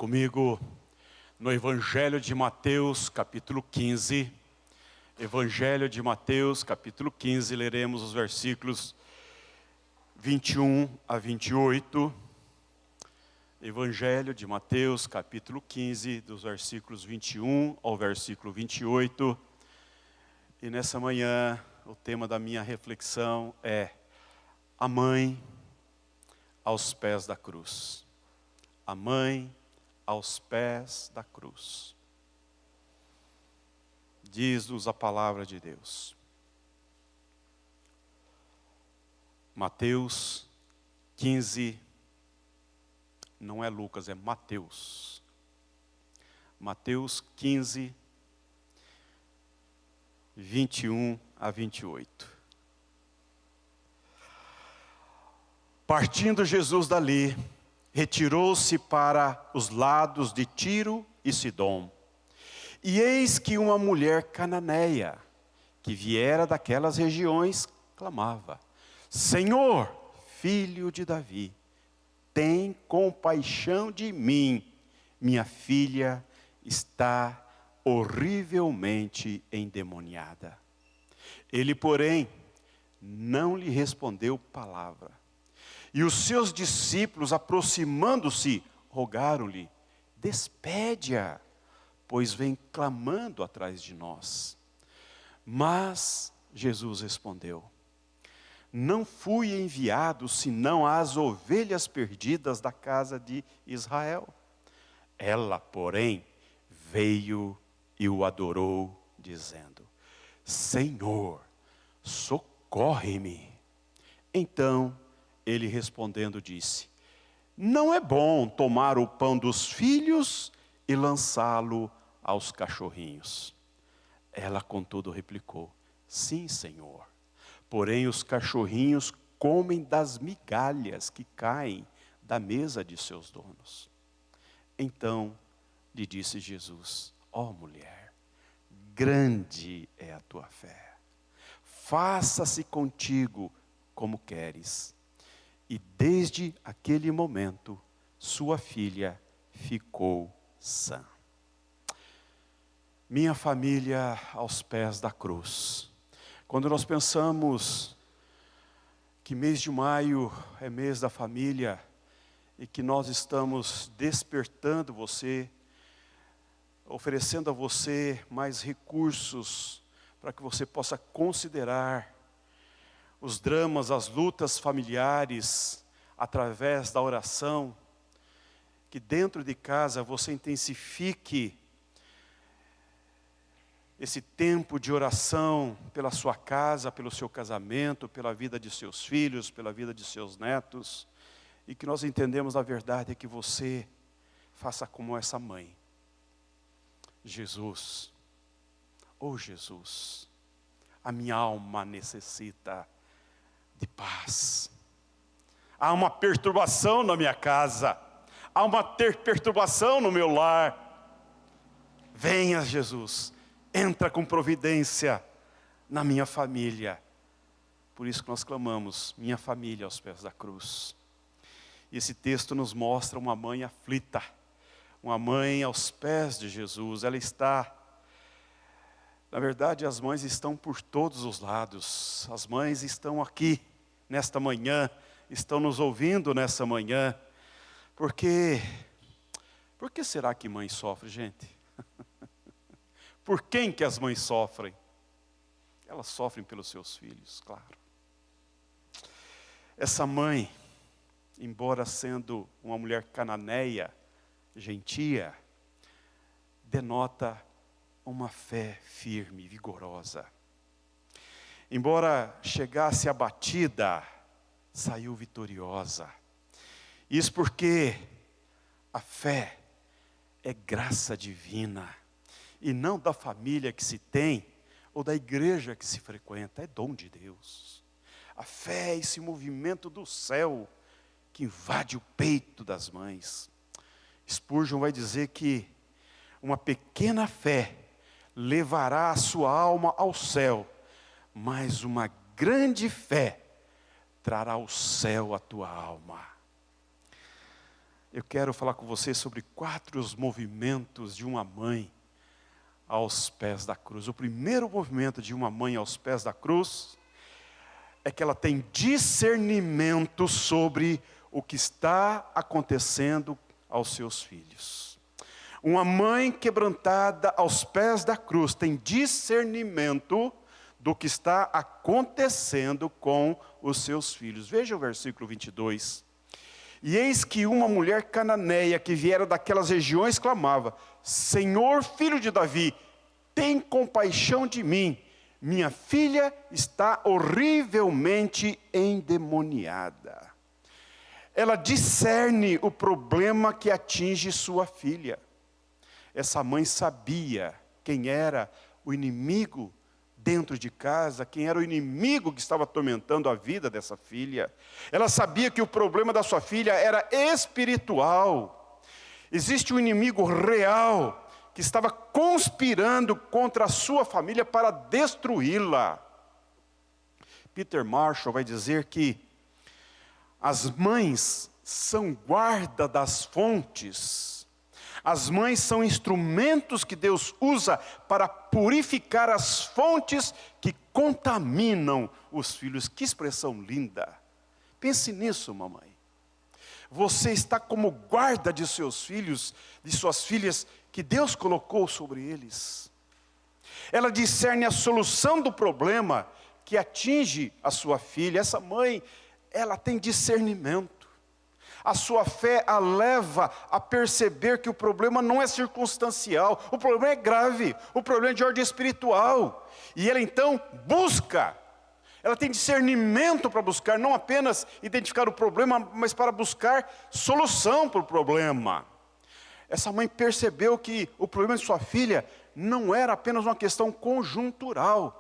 comigo no Evangelho de Mateus, capítulo 15. Evangelho de Mateus, capítulo 15, leremos os versículos 21 a 28. Evangelho de Mateus, capítulo 15, dos versículos 21 ao versículo 28. E nessa manhã, o tema da minha reflexão é a mãe aos pés da cruz. A mãe aos pés da cruz. Diz-nos a palavra de Deus. Mateus 15, não é Lucas, é Mateus. Mateus 15, 21 a 28. Partindo Jesus dali, retirou-se para os lados de Tiro e Sidom. E eis que uma mulher cananeia, que viera daquelas regiões, clamava: Senhor, filho de Davi, tem compaixão de mim, minha filha está horrivelmente endemoniada. Ele, porém, não lhe respondeu palavra. E os seus discípulos, aproximando-se, rogaram-lhe: despede-a, pois vem clamando atrás de nós. Mas Jesus respondeu: não fui enviado senão às ovelhas perdidas da casa de Israel. Ela, porém, veio e o adorou, dizendo: Senhor, socorre-me. Então ele respondendo disse: não é bom tomar o pão dos filhos e lançá-lo aos cachorrinhos. Ela, contudo, replicou: sim, Senhor. Porém, os cachorrinhos comem das migalhas que caem da mesa de seus donos. Então lhe disse Jesus: ó mulher, grande é a tua fé. Faça-se contigo como queres. E desde aquele momento, sua filha ficou sã. Minha família aos pés da cruz. Quando nós pensamos que mês de maio é mês da família, e que nós estamos despertando você, oferecendo a você mais recursos, para que você possa considerar os dramas, as lutas familiares, através da oração, que dentro de casa você intensifique esse tempo de oração pela sua casa, pelo seu casamento, pela vida de seus filhos, pela vida de seus netos, e que nós entendemos a verdade que você faça como essa mãe. Jesus, oh Jesus, a minha alma necessita de paz. Há uma perturbação na minha casa, há uma perturbação no meu lar. Venha, Jesus, entra com providência na minha família. Por isso que nós clamamos: minha família aos pés da cruz. E esse texto nos mostra uma mãe aflita, uma mãe aos pés de Jesus. Ela está, na verdade, as mães estão por todos os lados. As mães estão aqui nesta manhã, estão nos ouvindo nessa manhã. Por que será que mãe sofre, gente? Por quem que as mães sofrem? Elas sofrem pelos seus filhos, claro. Essa mãe, embora sendo uma mulher cananeia, gentia, denota uma fé firme, vigorosa. Embora chegasse abatida, saiu vitoriosa. Isso porque a fé é graça divina, e não da família que se tem, ou da igreja que se frequenta, é dom de Deus. A fé é esse movimento do céu, que invade o peito das mães. Spurgeon vai dizer que uma pequena fé levará a sua alma ao céu, mas uma grande fé trará ao céu a tua alma. eu quero falar com você sobre 4 movimentos de uma mãe aos pés da cruz. O primeiro movimento de uma mãe aos pés da cruz é que ela tem discernimento sobre o que está acontecendo aos seus filhos. Uma mãe quebrantada aos pés da cruz tem discernimento do que está acontecendo com os seus filhos. Veja o versículo 22. E eis que uma mulher cananeia que viera daquelas regiões clamava: Senhor, filho de Davi, tem compaixão de mim. Minha filha está horrivelmente endemoniada. Ela discerne o problema que atinge sua filha. Essa mãe sabia quem era o inimigo dentro de casa, quem era o inimigo que estava atormentando a vida dessa filha. Ela sabia que o problema da sua filha era espiritual. Existe um inimigo real que estava conspirando contra a sua família para destruí-la. Peter Marshall vai dizer que as mães são guarda das fontes. As mães são instrumentos que Deus usa para purificar as fontes que contaminam os filhos. Que expressão linda. Pense nisso, mamãe. Você está como guarda de seus filhos, de suas filhas, que Deus colocou sobre eles. Ela discerne a solução do problema que atinge a sua filha. Essa mãe, ela tem discernimento. A sua fé a leva a perceber que o problema não é circunstancial, o problema é grave, o problema é de ordem espiritual. E ela então busca, ela tem discernimento para buscar, não apenas identificar o problema, mas para buscar solução para o problema. Essa mãe percebeu que o problema de sua filha não era apenas uma questão conjuntural.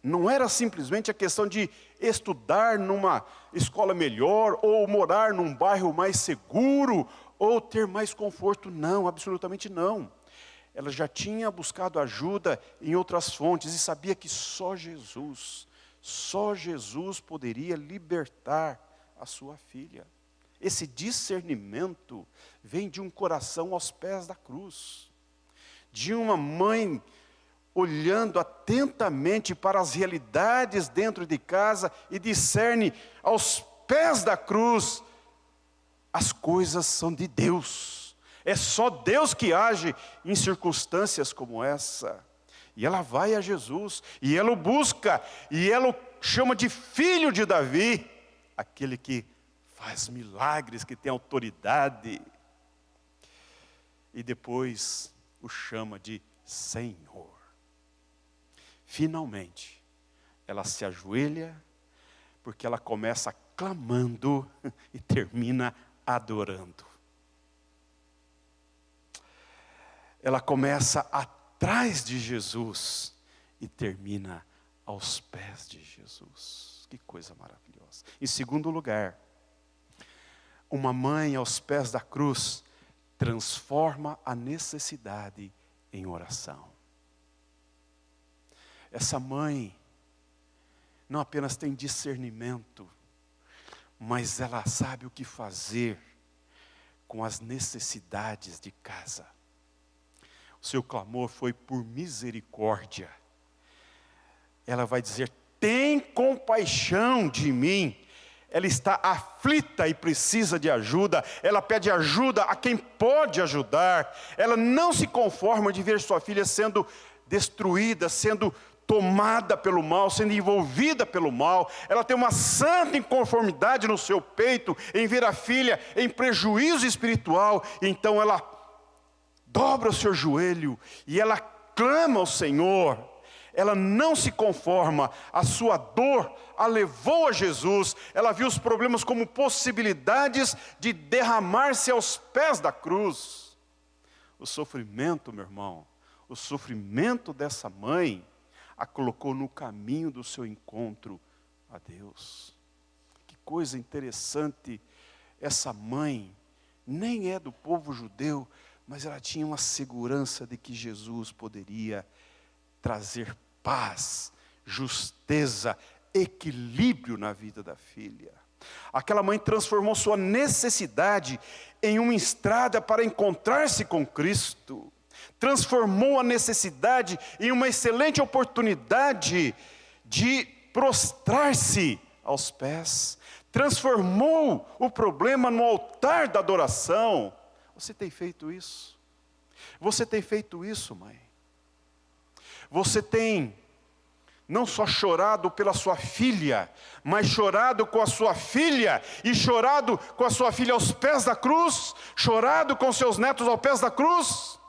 Não era simplesmente a questão de estudar numa escola melhor, ou morar num bairro mais seguro, ou ter mais conforto. Não, absolutamente não. Ela já tinha buscado ajuda em outras fontes e sabia que só Jesus poderia libertar a sua filha. Esse discernimento vem de um coração aos pés da cruz, de uma mãe olhando atentamente para as realidades dentro de casa e discerne aos pés da cruz, as coisas são de Deus. É só Deus que age em circunstâncias como essa. E ela vai a Jesus, e ela o busca, e ela o chama de filho de Davi, aquele que faz milagres, que tem autoridade. E depois o chama de Senhor. Finalmente, ela se ajoelha, porque ela começa clamando e termina adorando. Ela começa atrás de Jesus e termina aos pés de Jesus. Que coisa maravilhosa. Em segundo lugar, uma mãe aos pés da cruz transforma a necessidade em oração. Essa mãe não apenas tem discernimento, mas ela sabe o que fazer com as necessidades de casa. O seu clamor foi por misericórdia. Ela vai dizer: tem compaixão de mim. Ela está aflita e precisa de ajuda. Ela pede ajuda a quem pode ajudar. Ela não se conforma de ver sua filha sendo destruída, sendo tomada pelo mal, sendo envolvida pelo mal. Ela tem uma santa inconformidade no seu peito em ver a filha em prejuízo espiritual. Então ela dobra o seu joelho e ela clama ao Senhor. Ela não se conforma, a sua dor a levou a Jesus. Ela viu os problemas como possibilidades de derramar-se aos pés da cruz. O sofrimento, meu irmão, o sofrimento dessa mãe a colocou no caminho do seu encontro a Deus. Que coisa interessante, essa mãe nem é do povo judeu, mas ela tinha uma segurança de que Jesus poderia trazer paz, justeza, equilíbrio na vida da filha. Aquela mãe transformou sua necessidade em uma estrada para encontrar-se com Cristo. Transformou a necessidade em uma excelente oportunidade de prostrar-se aos pés. Transformou o problema no altar da adoração. Você tem feito isso? Você tem feito isso, mãe? Você tem não só chorado pela sua filha, mas chorado com a sua filha, e chorado com a sua filha aos pés da cruz, chorado com seus netos aos pés da cruz?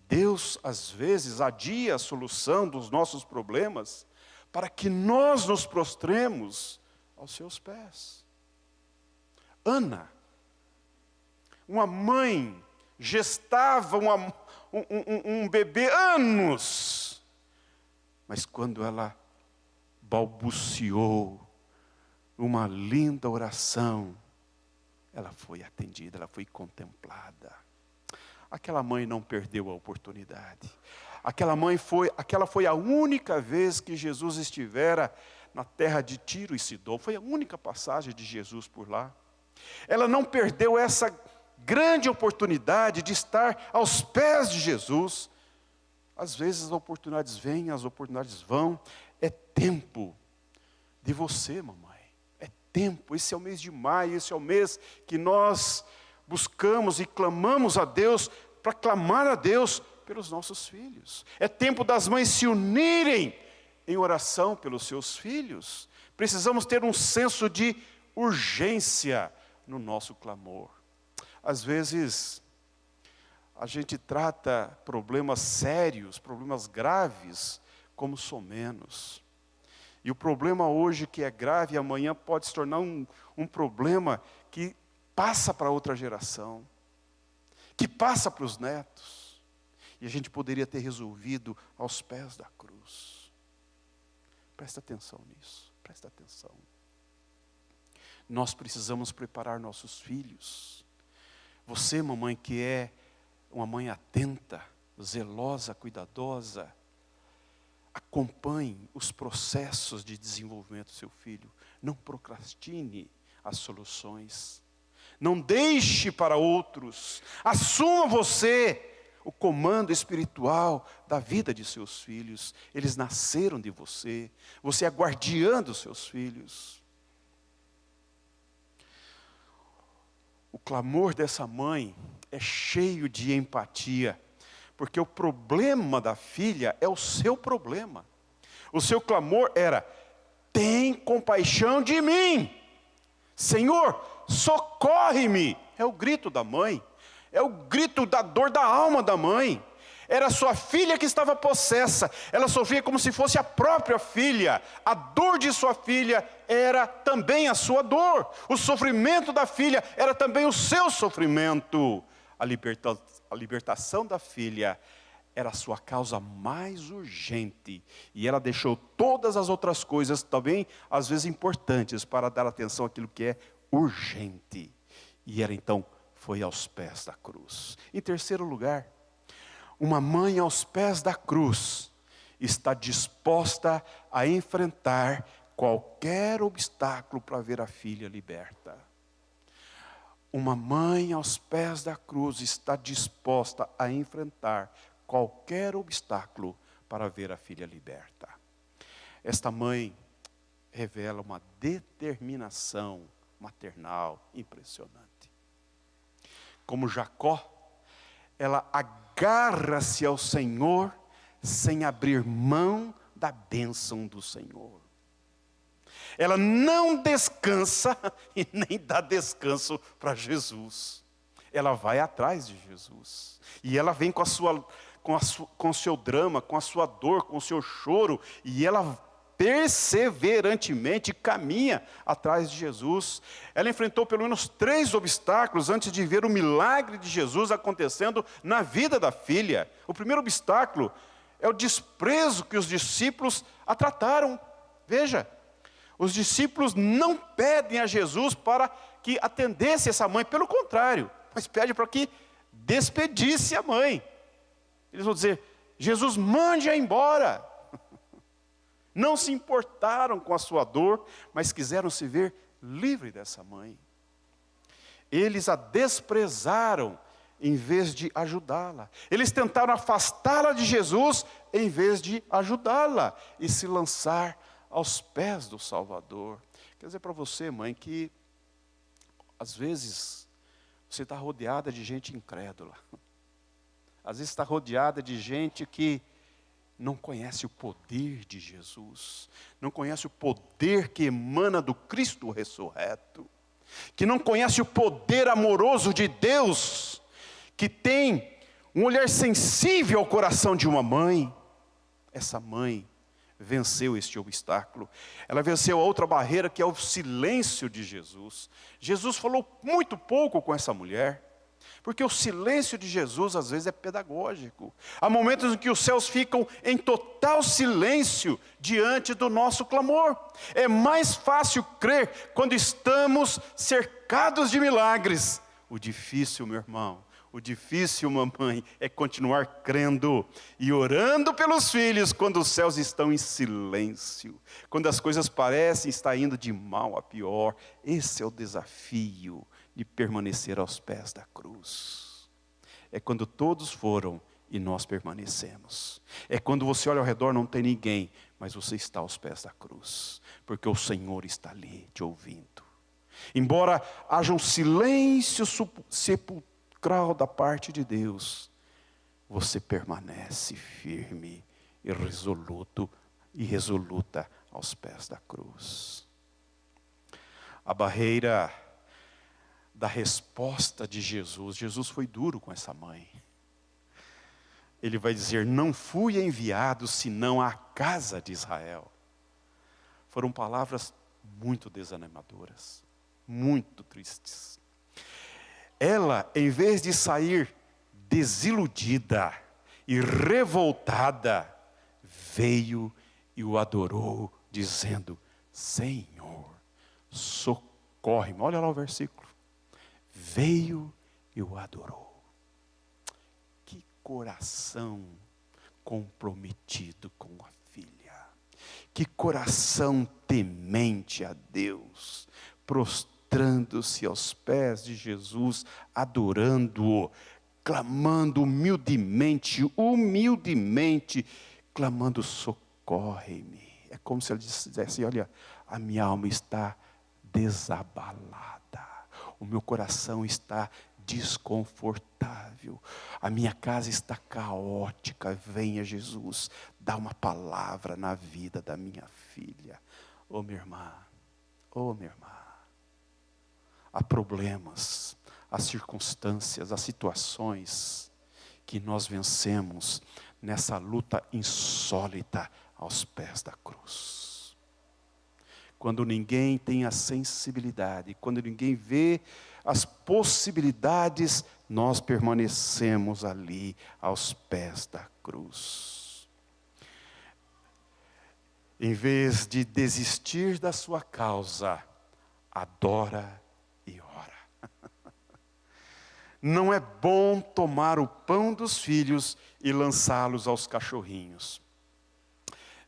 Deus, às vezes, adia a solução dos nossos problemas, para que nós nos prostremos aos seus pés. Ana, uma mãe, gestava um bebê anos, mas quando ela balbuciou uma linda oração, ela foi atendida, ela foi contemplada. Aquela mãe não perdeu a oportunidade. Aquela foi a única vez que Jesus estivera na terra de Tiro e Sidom. Foi a única passagem de Jesus por lá. Ela não perdeu essa grande oportunidade de estar aos pés de Jesus. Às vezes as oportunidades vêm, as oportunidades vão. É tempo de você, mamãe. É tempo. Esse é o mês de maio, esse é o mês que nós buscamos e clamamos a Deus, para clamar a Deus pelos nossos filhos. É tempo das mães se unirem em oração pelos seus filhos. Precisamos ter um senso de urgência no nosso clamor. Às vezes, a gente trata problemas sérios, problemas graves, como somenos. E o problema hoje que é grave, amanhã pode se tornar um problema que passa para outra geração, que passa para os netos. E a gente poderia ter resolvido aos pés da cruz. Presta atenção nisso, presta atenção. Nós precisamos preparar nossos filhos. Você, mamãe, que é uma mãe atenta, zelosa, cuidadosa, acompanhe os processos de desenvolvimento do seu filho. Não procrastine as soluções. Não deixe para outros. Assuma você o comando espiritual da vida de seus filhos. Eles nasceram de você. Você é guardiã dos seus filhos. O clamor dessa mãe é cheio de empatia, porque o problema da filha é o seu problema. O seu clamor era: tem compaixão de mim, Senhor, socorre-me. É o grito da mãe, é o grito da dor da alma da mãe. Era sua filha que estava possessa, ela sofria como se fosse a própria filha. A dor de sua filha era também a sua dor. O sofrimento da filha era também o seu sofrimento. A libertação da filha era a sua causa mais urgente. E ela deixou todas as outras coisas também, às vezes importantes, para dar atenção àquilo que é urgente. E ela então foi aos pés da cruz. Em terceiro lugar, uma mãe aos pés da cruz está disposta a enfrentar qualquer obstáculo para ver a filha liberta. Uma mãe aos pés da cruz está disposta a enfrentar qualquer obstáculo para ver a filha liberta. Esta mãe revela uma determinação maternal impressionante. Como Jacó, ela agarra-se ao Senhor sem abrir mão da bênção do Senhor. Ela não descansa e nem dá descanso para Jesus. Ela vai atrás de Jesus. E ela vem com o seu drama, com a sua dor, com o seu choro. E ela perseverantemente caminha atrás de Jesus. Ela enfrentou pelo menos 3 obstáculos antes de ver o milagre de Jesus acontecendo na vida da filha. O primeiro obstáculo é o desprezo que os discípulos a trataram. Veja, os discípulos não pedem a Jesus para que atendesse essa mãe, pelo contrário, mas pedem para que despedisse a mãe. Eles vão dizer: Jesus, mande-a embora. não se importaram com a sua dor, mas quiseram se ver livre dessa mãe. Eles a desprezaram em vez de ajudá-la. Eles tentaram afastá-la de Jesus em vez de ajudá-la e se lançar aos pés do Salvador. Quer dizer para você, mãe, que às vezes você está rodeada de gente incrédula. Às vezes está rodeada de gente que não conhece o poder de Jesus, não conhece o poder que emana do Cristo ressurreto, que não conhece o poder amoroso de Deus, que tem um olhar sensível ao coração de uma mãe. Essa mãe venceu este obstáculo. Ela venceu a outra barreira, que é o silêncio de Jesus. Jesus falou muito pouco com essa mulher, porque o silêncio de Jesus às vezes é pedagógico. Há momentos em que os céus ficam em total silêncio diante do nosso clamor. É mais fácil crer quando estamos cercados de milagres. O difícil, meu irmão, o difícil, mamãe, é continuar crendo e orando pelos filhos quando os céus estão em silêncio, quando as coisas parecem estar indo de mal a pior. Esse é o desafio de permanecer aos pés da cruz. É quando todos foram e nós permanecemos. É quando você olha ao redor, não tem ninguém, mas você está aos pés da cruz, porque o Senhor está ali te ouvindo. Embora haja um silêncio sepulcral da parte de Deus, você permanece firme e resoluta aos pés da cruz. A barreira da resposta de Jesus. Jesus foi duro com essa mãe. Ele vai dizer: não fui enviado senão à casa de Israel. Foram palavras muito desanimadoras, muito tristes. Ela, em vez de sair desiludida e revoltada, veio e o adorou, dizendo: Senhor, socorre-me. Olha lá o versículo. Veio e o adorou. Que coração comprometido com a filha. Que coração temente a Deus, prostrando-se aos pés de Jesus, adorando-o, clamando humildemente, clamando: socorre-me. É como se ele dissesse: olha, a minha alma está desabalada. O meu coração está desconfortável. A minha casa está caótica. Venha, Jesus, dá uma palavra na vida da minha filha. Oh, minha irmã, oh, minha irmã. Há problemas, há circunstâncias, há situações que nós vencemos nessa luta insólita aos pés da cruz. Quando ninguém tem a sensibilidade, quando ninguém vê as possibilidades, nós permanecemos ali aos pés da cruz. Em vez de desistir da sua causa, adora e ora. Não é bom tomar o pão dos filhos e lançá-los aos cachorrinhos.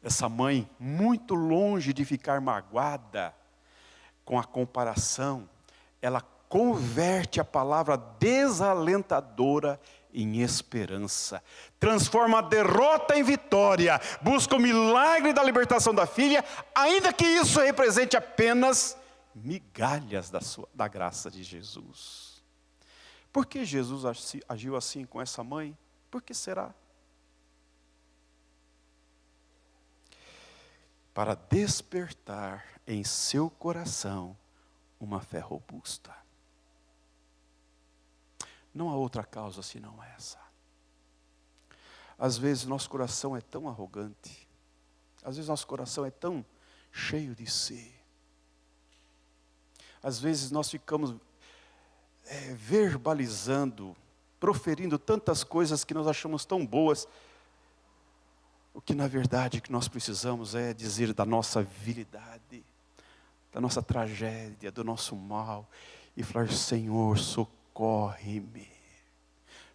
Essa mãe, muito longe de ficar magoada com a comparação, ela converte a palavra desalentadora em esperança. Transforma a derrota em vitória. Busca o milagre da libertação da filha, ainda que isso represente apenas migalhas da graça de Jesus. Por que Jesus agiu assim com essa mãe? Por que será? Para despertar em seu coração uma fé robusta. Não há outra causa senão essa. Às vezes nosso coração é tão arrogante, às vezes nosso coração é tão cheio de si. Às vezes nós ficamos verbalizando, proferindo tantas coisas que nós achamos tão boas. O que na verdade que nós precisamos é dizer da nossa virilidade, da nossa tragédia, do nosso mal, e falar: Senhor, socorre-me,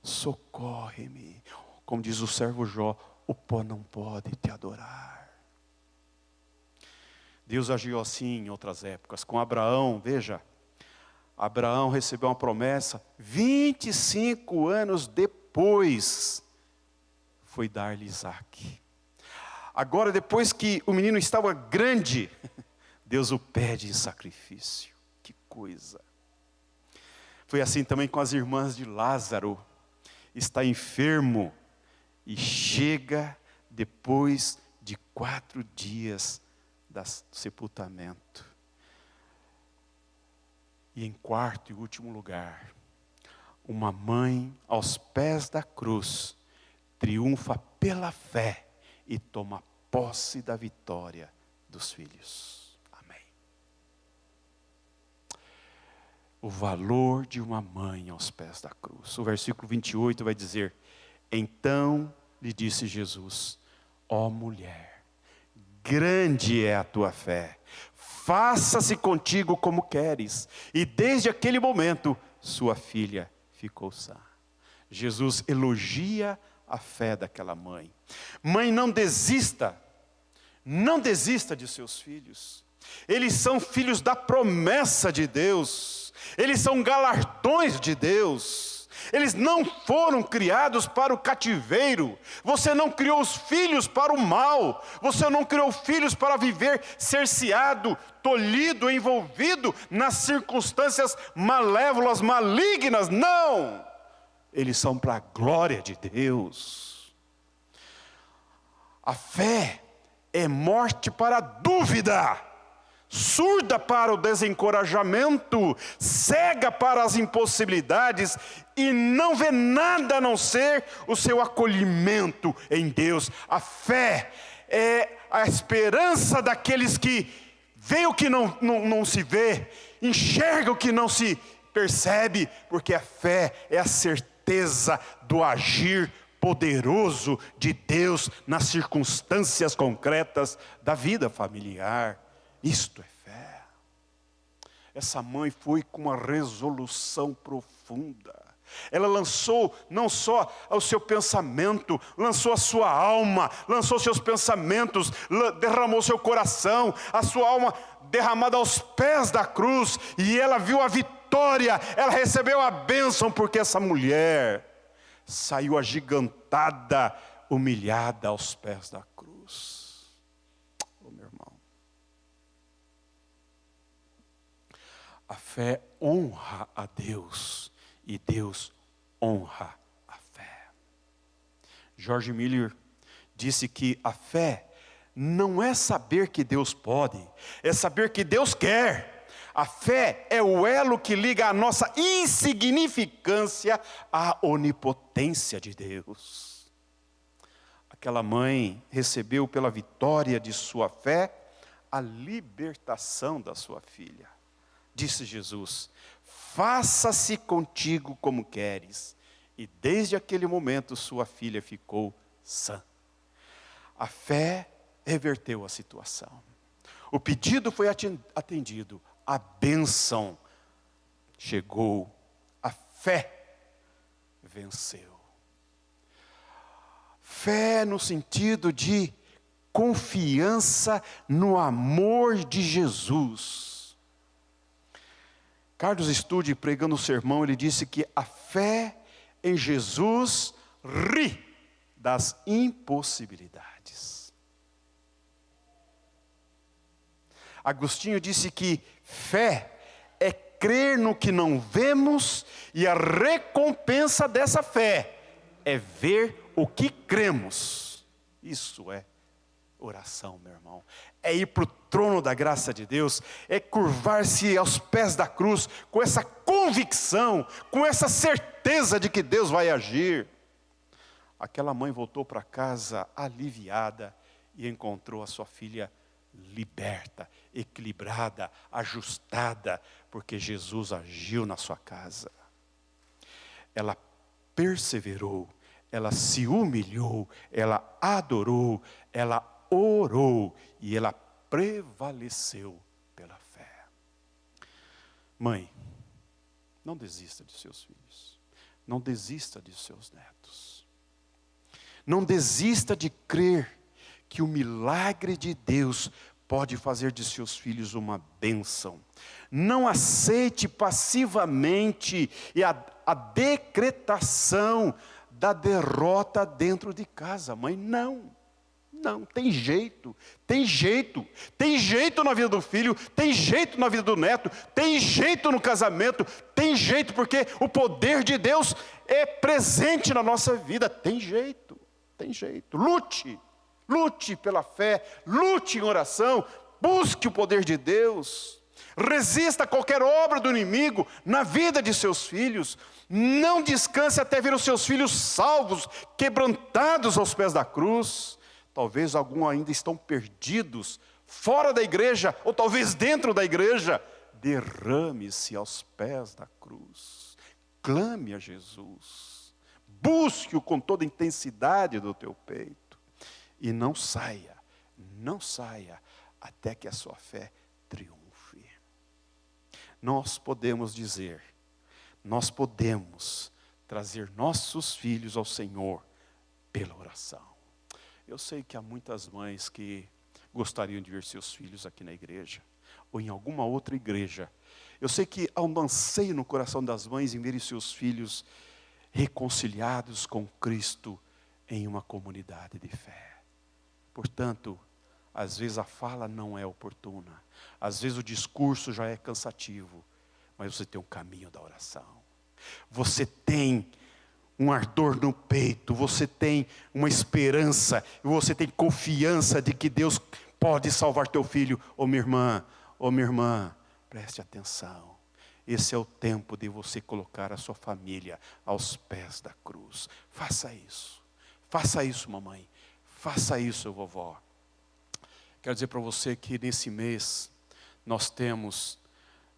socorre-me. Como diz o servo Jó, o pó não pode te adorar. Deus agiu assim em outras épocas. Com Abraão, veja, Abraão recebeu uma promessa, 25 anos depois, foi dar-lhe Isaque. Agora, depois que o menino estava grande, Deus o pede em sacrifício. Que coisa! Foi assim também com as irmãs de Lázaro. Está enfermo e chega depois de 4 dias do sepultamento. E em quarto e último lugar, uma mãe aos pés da cruz triunfa pela fé e toma posse da vitória dos filhos. Amém. O valor de uma mãe aos pés da cruz. O versículo 28 vai dizer: então lhe disse Jesus: ó mulher, grande é a tua fé, faça-se contigo como queres. E desde aquele momento, sua filha ficou sã. Jesus elogia a fé daquela mãe. Mãe, não desista de seus filhos. Eles são filhos da promessa de Deus. Eles são galardões de Deus. Eles não foram criados para o cativeiro. Você não criou os filhos para o mal. Você não criou filhos para viver cerceado, tolhido, envolvido nas circunstâncias malévolas, malignas. Não! Eles são para a glória de Deus. A fé é morte para a dúvida, surda para o desencorajamento, cega para as impossibilidades e não vê nada a não ser o seu acolhimento em Deus. A fé é a esperança daqueles que veem o que não se vê, enxerga o que não se percebe, porque a fé é a certeza do agir poderoso de Deus nas circunstâncias concretas da vida familiar. Isto é fé. Essa mãe foi com uma resolução profunda. Ela lançou não só o seu pensamento, lançou a sua alma, lançou seus pensamentos, derramou seu coração, a sua alma derramada aos pés da cruz, e ela viu a vitória, ela recebeu a bênção, porque essa mulher saiu agigantada, humilhada aos pés da cruz. Oh, meu irmão. A fé honra a Deus e Deus honra a fé. George Miller disse que a fé não é saber que Deus pode, é saber que Deus quer. A fé é o elo que liga a nossa insignificância à onipotência de Deus. Aquela mãe recebeu pela vitória de sua fé a libertação da sua filha. Disse Jesus: faça-se contigo como queres. E desde aquele momento sua filha ficou sã. A fé reverteu a situação. O pedido foi atendido. A bênção chegou. A fé venceu. Fé no sentido de confiança no amor de Jesus. Carlos Stude, pregando o sermão, ele disse que a fé em Jesus ri das impossibilidades. Agostinho disse que fé é crer no que não vemos, e a recompensa dessa fé é ver o que cremos. Isso é oração, meu irmão. É ir para o trono da graça de Deus, é curvar-se aos pés da cruz, com essa convicção, com essa certeza de que Deus vai agir. Aquela mãe voltou para casa aliviada e encontrou a sua filha liberta, equilibrada, ajustada, porque Jesus agiu na sua casa. Ela perseverou, ela se humilhou, ela adorou, ela orou e ela prevaleceu pela fé. Mãe, não desista de seus filhos, não desista de seus netos, não desista de crer que o milagre de Deus pode fazer de seus filhos uma bênção. Não aceite passivamente a decretação da derrota dentro de casa, mãe. Não, tem jeito na vida do filho, tem jeito na vida do neto, tem jeito no casamento, tem jeito porque o poder de Deus é presente na nossa vida, tem jeito. Lute pela fé, lute em oração, busque o poder de Deus, resista a qualquer obra do inimigo na vida de seus filhos, não descanse até ver os seus filhos salvos, quebrantados aos pés da cruz. Talvez alguns ainda estão perdidos, fora da igreja, ou talvez dentro da igreja. Derrame-se aos pés da cruz, clame a Jesus, busque-o com toda a intensidade do teu peito. E não saia até que a sua fé triunfe. Nós podemos trazer nossos filhos ao Senhor pela oração. Eu sei que há muitas mães que gostariam de ver seus filhos aqui na igreja, ou em alguma outra igreja. Eu sei que há um anseio no coração das mães em verem seus filhos reconciliados com Cristo em uma comunidade de fé. Portanto, às vezes a fala não é oportuna, às vezes o discurso já é cansativo, mas você tem um caminho da oração, você tem um ardor no peito, você tem uma esperança, você tem confiança de que Deus pode salvar teu filho. Minha irmã, preste atenção, esse é o tempo de você colocar a sua família aos pés da cruz. Faça isso mamãe. Faça isso, vovó. Quero dizer para você que nesse mês, nós temos,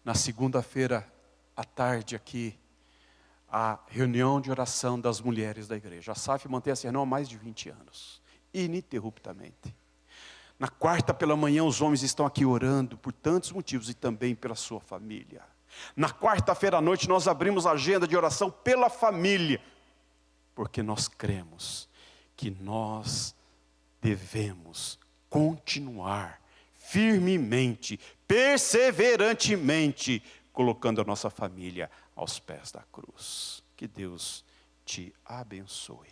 na segunda-feira à tarde aqui, a reunião de oração das mulheres da igreja. A SAF mantém essa reunião há mais de 20 anos, ininterruptamente. Na quarta pela manhã, os homens estão aqui orando por tantos motivos e também pela sua família. Na quarta-feira à noite, nós abrimos a agenda de oração pela família, porque nós cremos que nós devemos continuar firmemente, perseverantemente, colocando a nossa família aos pés da cruz. Que Deus te abençoe.